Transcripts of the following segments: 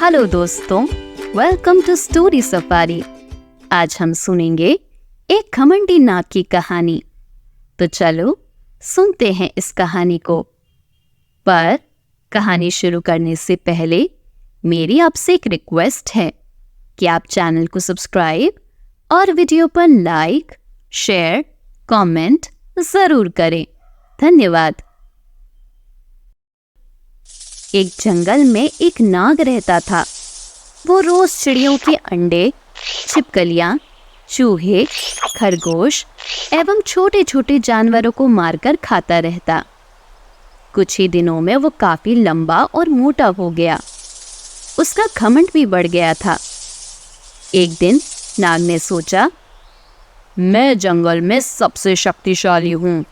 Hello दोस्तों, welcome to story safari. आज हम सुनेंगे एक घमंडी नाग की कहानी। तो चलो सुनते हैं इस कहानी को। पर कहानी शुरू करने से पहले मेरी आपसे एक रिक्वेस्ट है कि आप चैनल को सब्सक्राइब और वीडियो पर लाइक, शेयर, कमेंट जरूर करें। धन्यवाद। एक जंगल में एक नाग रहता था। वो रोज चिड़ियों के अंडे, छिपकलियां, चूहे, खरगोश एवं छोटे छोटे जानवरों को मारकर खाता रहता। कुछ ही दिनों में वो काफी लंबा और मोटा हो गया। उसका घमंड भी बढ़ गया था। एक दिन नाग ने सोचा, मैं जंगल में सबसे शक्तिशाली हूँ।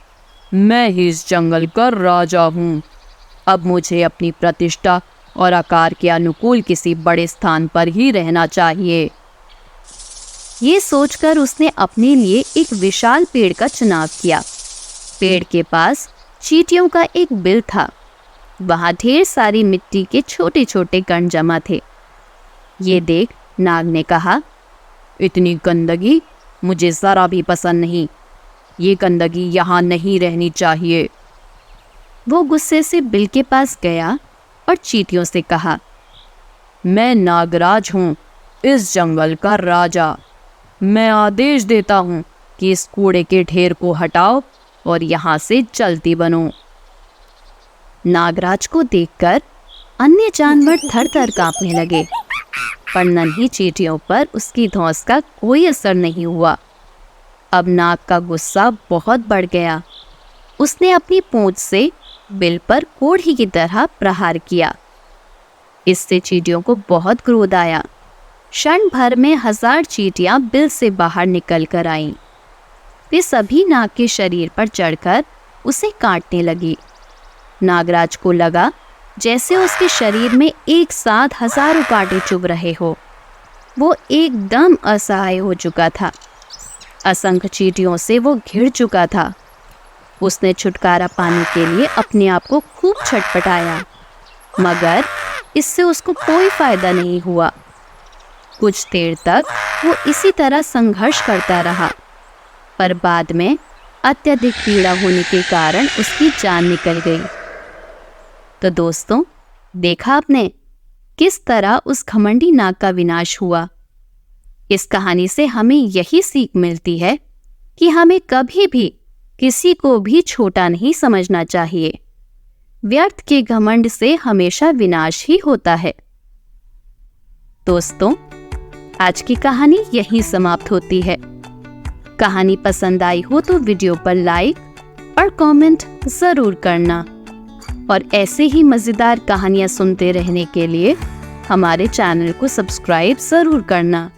मैं ही इस जंगल का राजा हूँ। अब मुझे अपनी प्रतिष्ठा और आकार के अनुकूल किसी बड़े स्थान पर ही रहना चाहिए। ये सोचकर उसने अपने लिए एक विशाल पेड़ का चुनाव किया। पेड़ के पास चींटियों का एक बिल था। वहाँ ढेर सारी मिट्टी के छोटे छोटे कण जमा थे। ये देख नाग ने कहा, इतनी गंदगी मुझे जरा भी पसंद नहीं। ये गंदगी यहाँ नहीं रहनी चाहिए। वो गुस्से से बिल के पास गया और चींटियों से कहा, मैं नागराज हूँ, इस जंगल का राजा। मैं आदेश देता हूँ कि इस कूड़े के ढेर को हटाओ और यहाँ से चलती बनो। नागराज को देखकर अन्य जानवर थर थर कांपने लगे, पर नन्ही चींटियों पर उसकी धौंस का कोई असर नहीं हुआ। अब नाग का गुस्सा बहुत बढ़ गया। उसने अपनी पूंछ से बिल पर कोढ़ी की तरह प्रहार किया। इससे चींटियों को बहुत क्रोध आया। क्षण भर में 1000 चींटियां बिल से बाहर निकल कर आईं। वे सभी नाग के शरीर पर चढ़कर उसे काटने लगी। नागराज को लगा जैसे उसके शरीर में एक साथ हजारों कांटे चुभ रहे हो। वो एकदम असहाय हो चुका था। असंख्य चींटियों से वो घिर चुका था। उसने छुटकारा पाने के लिए अपने आप को खूब छटपटाया, मगर इससे उसको कोई फायदा नहीं हुआ। कुछ देर तक वो इसी तरह संघर्ष करता रहा, पर बाद में अत्यधिक पीड़ा होने के कारण उसकी जान निकल गई। तो दोस्तों, देखा आपने किस तरह उस घमंडी नाग का विनाश हुआ। इस कहानी से हमें यही सीख मिलती है कि हमें कभी भी किसी को भी छोटा नहीं समझना चाहिए। व्यर्थ के घमंड से हमेशा विनाश ही होता है। दोस्तों, आज की कहानी यहीं समाप्त होती है। कहानी पसंद आई हो तो वीडियो पर लाइक और कमेंट जरूर करना, और ऐसे ही मजेदार कहानियां सुनते रहने के लिए हमारे चैनल को सब्सक्राइब जरूर करना।